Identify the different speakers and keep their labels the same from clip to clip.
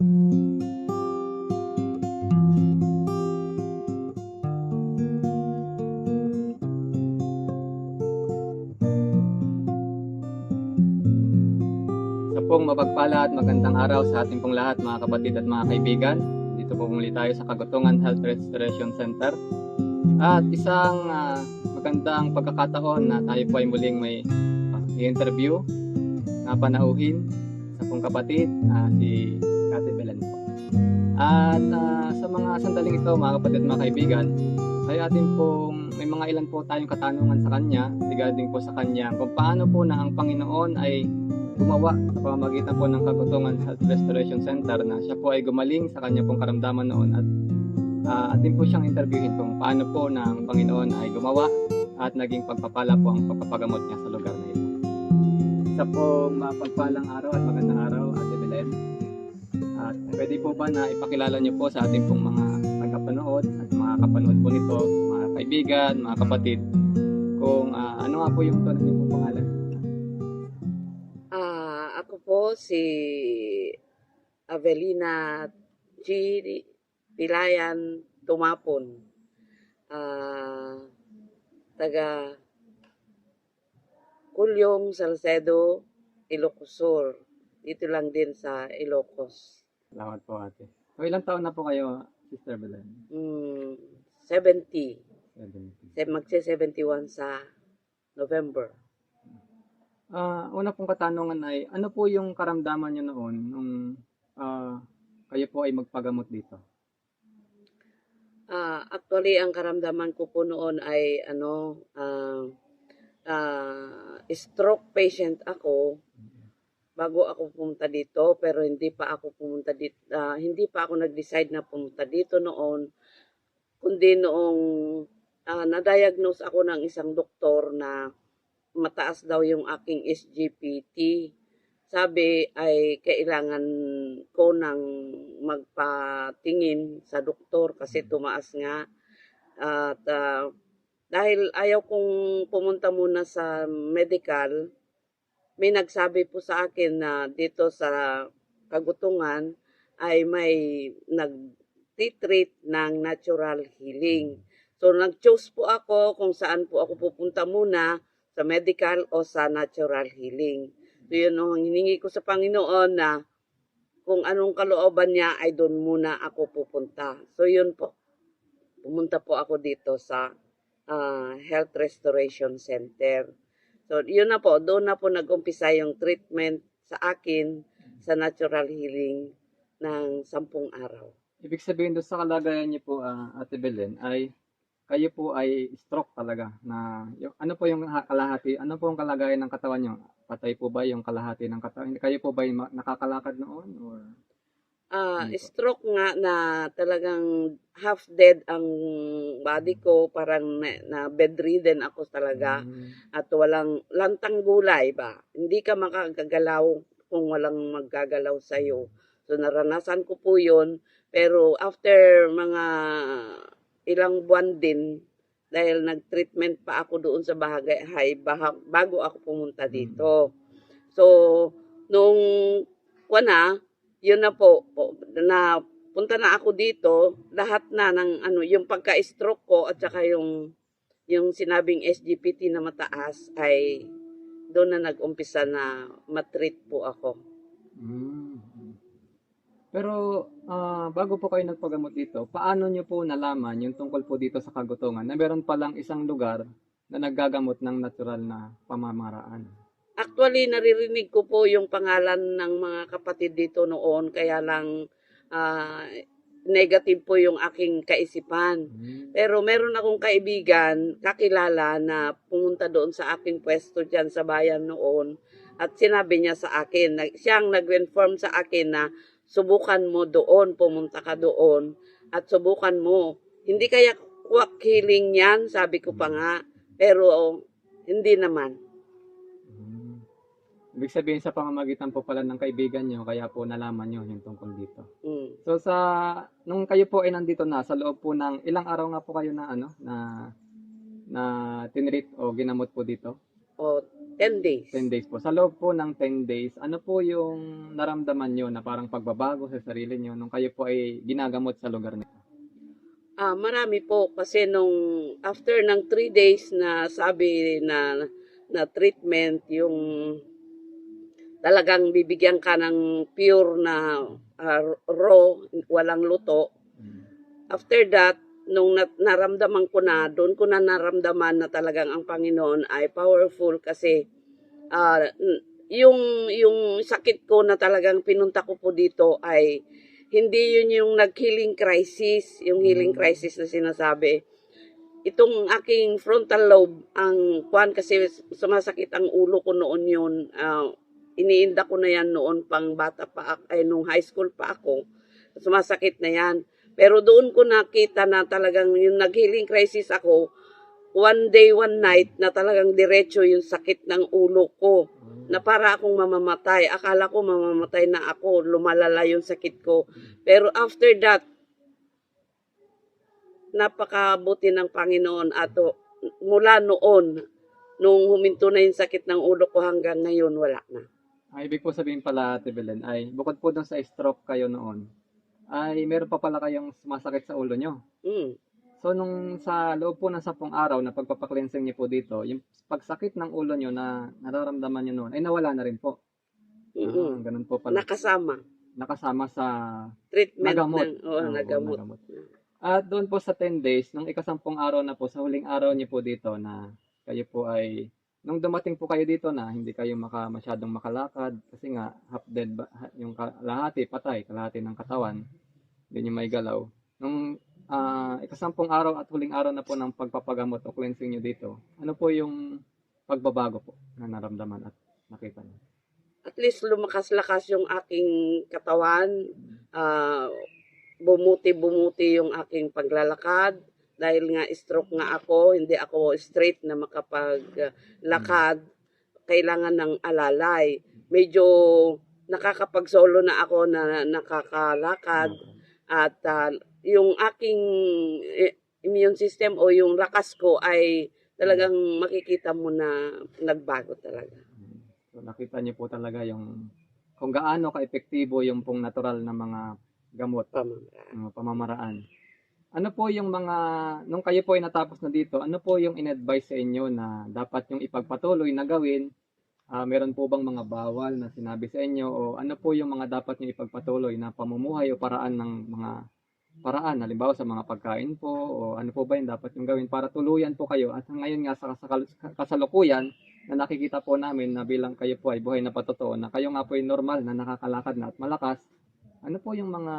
Speaker 1: Sa pong mapagpala at magandang araw sa ating pong lahat, mga kapatid at mga kaibigan. Dito po muli tayo sa Kagutungan Health Restoration Center. At isang magandang pagkakataon na tayo po ay muling may i-interview na panauhin sa pong kapatid si Ate Belen po. At sa mga sandaling ito, mga kapatid at mga kaibigan, ay atin pong may mga ilan po tayong katanungan sa kanya regarding po sa kanya kung paano po na ang Panginoon ay gumawa sa pamamagitan po ng Kagutungan Health Restoration Center na siya po ay gumaling sa kanya pong karamdaman noon at atin po siyang interviewin kung paano po na ang Panginoon ay gumawa at naging pagpapala po ang pagpapagamot niya sa lugar na ito. Isa pong mapagpalang araw at magandang araw, Ate Belen. At pwede po ba na ipakilala niyo po sa ating pong mga tagapanood at mga kapanood po nito, mga kaibigan, mga kapatid, kung ano nga po yung tunay niyo pong pangalan?
Speaker 2: Ako po si Avelina G. Pilayan Tumapon, taga Kulyong, Salcedo, Ilocos Sur. Dito lang din sa Ilocos.
Speaker 1: Salamat po, Ate. So, ilang taon na po kayo, Sister Belen?
Speaker 2: 70.
Speaker 1: 70.
Speaker 2: Magse-71 sa November.
Speaker 1: Una pong katanungan ay, ano po yung karamdaman niyo noon nung kayo po ay magpagamot dito?
Speaker 2: Actually, ang karamdaman ko po noon ay stroke patient ako bago ako pumunta dito, pero hindi pa ako pumunta dito, hindi pa ako nag-decide na pumunta dito noon, kundi noong na-diagnose ako ng isang doktor na mataas daw yung aking SGPT. Sabi ay kailangan ko nang magpatingin sa doktor kasi tumaas nga. At dahil ayaw kong pumunta muna sa medical, may nagsabi po sa akin na dito sa Kagutungan ay may nag-treat ng natural healing. So nag-choose po ako kung saan po ako pupunta muna, sa medical o sa natural healing. So yun ang hiningi ko sa Panginoon na kung anong kalooban niya ay doon muna ako pupunta. So yun po, pumunta po ako dito sa Health Restoration Center. So yun na po, doon na po nag-umpisa yung treatment sa akin sa natural healing ng 10 araw.
Speaker 1: Ibig sabihin doon sa kalagayan niyo po, Ate Belen, ay kayo po ay stroke talaga na ano po yung kalahati, ano po ang kalagayan ng katawan niyo? Patay po ba yung kalahati ng katawan? Kayo po ba nakakalakad noon or
Speaker 2: Stroke nga na talagang half dead ang body ko, parang na bedridden ako talaga at walang lantang gulay ba. Hindi ka makagalaw kung walang maggagalaw sa iyo. So naranasan ko po 'yon, pero after mga ilang buwan din dahil nag-treatment pa ako doon sa Bahagay bago ako pumunta dito. So nung yun na po, na punta na ako dito, lahat na ng yung pagka-stroke ko at saka yung sinabing SGPT na mataas ay doon na nag-umpisa na matreat po ako.
Speaker 1: Pero bago po kayo nagpagamot dito, paano niyo po nalaman yung tungkol po dito sa Kagutungan na meron palang isang lugar na naggagamot ng natural na pamamaraan?
Speaker 2: Actually, naririnig ko po yung pangalan ng mga kapatid dito noon, kaya lang negative po yung aking kaisipan. Pero meron akong kaibigan, kakilala na pumunta doon sa aking pwesto dyan sa bayan noon at sinabi niya sa akin, siyang nag-inform sa akin na subukan mo doon, pumunta ka doon at subukan mo. Hindi kaya quack healing yan, sabi ko pa nga, pero hindi naman.
Speaker 1: Ibig sabihin sa pamamagitan po pala ng kaibigan nyo, kaya po nalaman nyo yung tungkol dito. So nung kayo po ay nandito na, sa loob po ng ilang araw nga po kayo na tinreat o ginamot po dito?
Speaker 2: 10 days.
Speaker 1: 10 days po. Sa loob po ng 10 days, ano po yung naramdaman nyo na parang pagbabago sa sarili nyo nung kayo po ay ginagamot sa lugar nito?
Speaker 2: Marami po kasi nung after ng 3 days na sabi na treatment, yung talagang bibigyan ka ng pure na raw, walang luto. After that, nung naramdaman ko na, doon ko na naramdaman na talagang ang Panginoon ay powerful kasi yung sakit ko na talagang pinunta ko po dito ay hindi yun yung nag-healing crisis, yung healing crisis na sinasabi. Itong aking frontal lobe, ang kuan kasi sumasakit ang ulo ko noon yun. Iniinda ko na yan noon pang bata pa, nung high school pa ako. Sumasakit na yan. Pero doon ko nakita na talagang yung nag-healing crisis ako, one day, one night, na talagang diretso yung sakit ng ulo ko. Na para akong mamamatay. Akala ko mamamatay na ako, lumalala yung sakit ko. Pero after that, napakabuti ng Panginoon at mula noon, nung huminto na yung sakit ng ulo ko hanggang ngayon, wala na.
Speaker 1: Ang ibig po sabihin pala, Ate Belen, ay bukod po dun sa stroke kayo noon, ay meron pa pala kayong sumasakit sa ulo nyo. So, nung sa loob po ng 10 araw na pagpapaklinsing niyo po dito, yung pagsakit ng ulo nyo na nararamdaman nyo noon, ay nawala na rin po. Ganun po pala. Nakasama sa
Speaker 2: Treatment
Speaker 1: nagamot.
Speaker 2: nagamot.
Speaker 1: At doon po sa 10 days, nung ika-10 araw na po, sa huling araw niyo po dito na kayo po ay, nung dumating po kayo dito na hindi kayo masyadong makalakad, kasi nga half dead, yung kalahati patay, kalahati ng katawan, hindi nyo may galaw. Nung ika-10 araw at huling araw na po ng pagpapagamot o cleansing nyo dito, ano po yung pagbabago po na naramdaman at nakita nyo?
Speaker 2: At least lumakas-lakas yung aking katawan, bumuti-bumuti yung aking paglalakad, dahil nga stroke nga ako, hindi ako straight na makapaglakad, kailangan ng alalay. Medyo nakakapag-solo na ako na nakakalakad, at yung aking immune system o yung lakas ko ay talagang makikita mo na nagbago talaga.
Speaker 1: So, nakita niyo po talaga yung kung gaano ka-epektibo yung pong natural na mga gamot, pamamaraan. Ano po yung mga, nung kayo po ay natapos na dito, ano po yung in-advise sa inyo na dapat yung ipagpatuloy na gawin? Meron po bang mga bawal na sinabi sa inyo o ano po yung mga dapat nyo ipagpatuloy na pamumuhay o paraan ng mga paraan, halimbawa sa mga pagkain po o ano po ba yung dapat yung gawin para tuluyan po kayo? At ngayon nga sa kasalukuyan na nakikita po namin na bilang kayo po ay buhay na patotoo na kayo nga po ay normal na nakakalakad na at malakas, ano po yung mga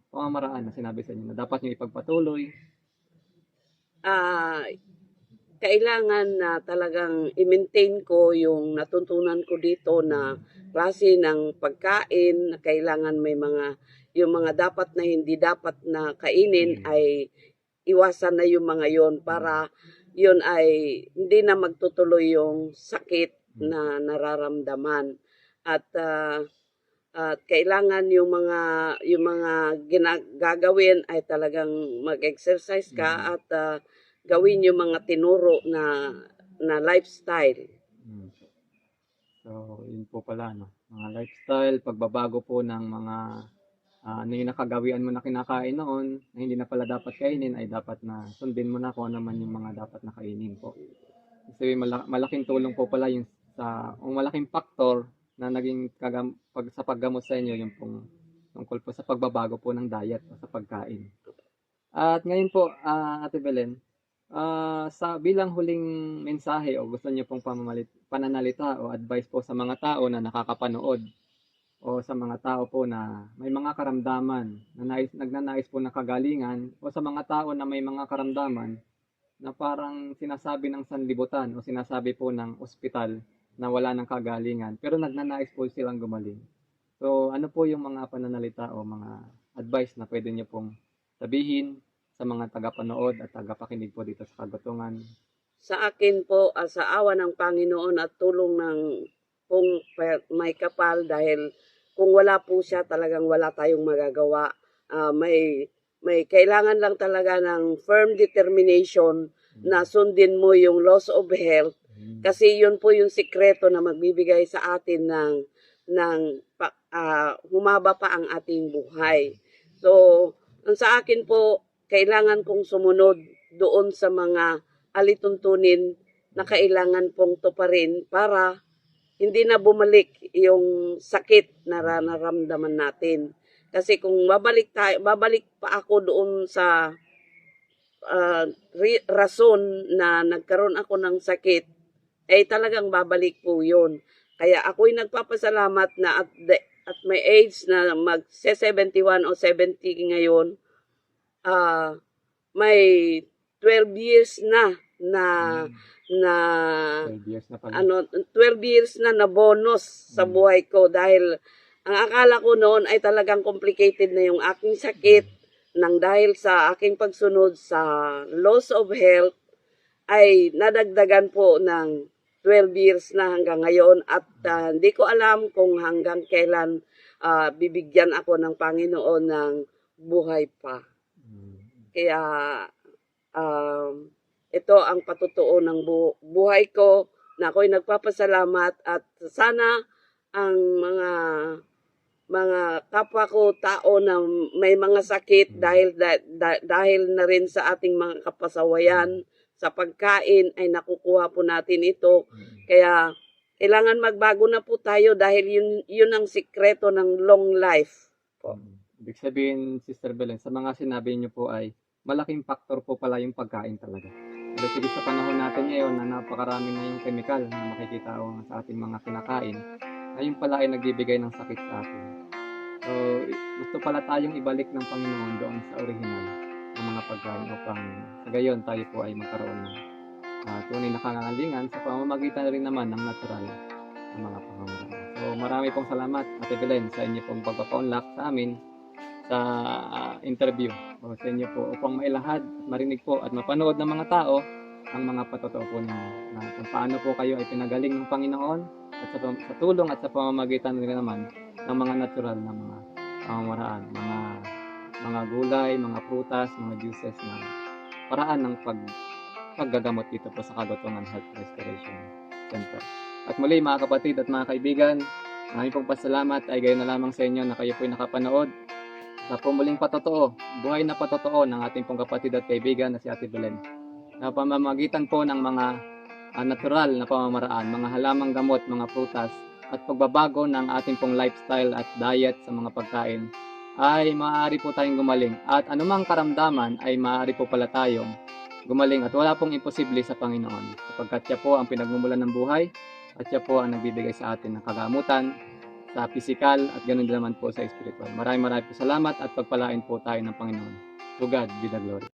Speaker 1: pamamaraan na sinabi sa inyo na dapat nyo ipagpatuloy?
Speaker 2: Kailangan na talagang i-maintain ko yung natutunan ko dito na klase ng pagkain na kailangan may yung mga dapat na hindi dapat na kainin ay iwasan na yung mga yon para yun ay hindi na magtutuloy yung sakit na nararamdaman. At kailangan yung mga gagawin ay talagang mag-exercise ka at gawin yung mga tinuro na lifestyle.
Speaker 1: So, yun po pala, no? Mga lifestyle, pagbabago po ng mga ano yung nakagawian mo na kinakain noon na hindi na pala dapat kainin ay dapat na sundin mo na kung ano man yung mga dapat na kainin po. Kasi malaking tulong po pala yung malaking factor na naging sa paggamot sa inyo yung pong tungkol po sa pagbabago po ng diet o sa pagkain. At ngayon po, Ate Belen, sa bilang huling mensahe o gusto niyo pong pananalita o advice po sa mga tao na nakakapanood o sa mga tao po na may mga karamdaman na nagnanais po ng kagalingan o sa mga tao na may mga karamdaman na parang sinasabi ng sanlibutan o sinasabi po ng ospital na wala ng kagalingan pero nagnanais po silang gumaling. So ano po yung mga pananalita o mga advice na pwede niyo pong sabihin sa mga tagapanood at tagapakinig po dito sa Kagutungan?
Speaker 2: Sa akin po, sa awa ng Panginoon at tulong ng kung may kapal, dahil kung wala po siya, talagang wala tayong magagawa. May kailangan lang talaga ng firm determination na sundin mo yung laws of health Kasi yun po yung sikreto na magbibigay sa atin humaba pa ang ating buhay. So, ang sa akin po, kailangan kong sumunod doon sa mga alituntunin na kailangan pong tuparin para hindi na bumalik yung sakit na nararamdaman natin. Kasi kung babalik pa ako doon sa rason na nagkaroon ako ng sakit, ay talagang babalik po yun. Kaya ako'y nagpapasalamat na at my age na mag-71 o 70 ngayon, may 12 years na
Speaker 1: 12 years na pala.
Speaker 2: 12 years na bonus sa buhay ko dahil ang akala ko noon ay talagang complicated na yung aking sakit nang dahil sa aking pagsunod sa loss of health ay nadagdagan po ng 12 years na hanggang ngayon at hindi ko alam kung hanggang kailan bibigyan ako ng Panginoon ng buhay pa. Kaya ito ang patutuo ng buhay ko na ako'y nagpapasalamat at sana ang mga kapwa ko tao na may mga sakit dahil na rin sa ating mga kapasawayan sa pagkain ay nakukuha po natin ito. Kaya kailangan magbago na po tayo dahil yun ang sikreto ng long life.
Speaker 1: Ibig sabihin, Sister Belen, sa mga sinabi niyo po ay malaking factor po pala yung pagkain talaga. Pero sige, sa panahon natin ngayon na napakarami na yung chemical na makikita sa ating mga kinakain, ayun pala ay nagbibigay ng sakit sa atin. So, gusto pala tayong ibalik ng Panginoon doon sa original ng mga pagkain upang sa gayon tayo po ay magkaroon ng tunay na kangalingan sa pamamagitan rin naman ng natural na mga pamamaraan. So, marami pong salamat, Ate Belen, sa inyo pong pagpapaunlak sa amin sa interview o sa inyo po upang mailahad at marinig po at mapanood ng mga tao ang mga patotoo po ninyo na kung paano po kayo ay pinagaling ng Panginoon at sa tulong at sa pamamagitan rin naman ng mga natural na mga pamamaraan, mga gulay, mga prutas, mga juices na paraan ng paggagamot dito po sa Kagutungan Health Restoration Center. At muli mga kapatid at mga kaibigan, maraming pong pasalamat ay gayon na lamang sa inyo na kayo po'y nakapanood sa pumuling patotoo, buhay na patotoo ng ating pong kapatid at kaibigan na si Ate Belen. Na pamamagitan po ng mga natural na pamamaraan, mga halamang gamot, mga prutas, at pagbabago ng ating pong lifestyle at diet sa mga pagkain, ay maaari po tayong gumaling. At anumang karamdaman ay maaari po pala tayong gumaling at wala pong imposible sa Panginoon. Sapagkat siya po ang pinagmumulan ng buhay at siya po ang nagbibigay sa atin ng kagamutan sa physical at ganoon din naman po sa spiritual. Maraming po salamat at pagpalain po tayo ng Panginoon. To God be the glory.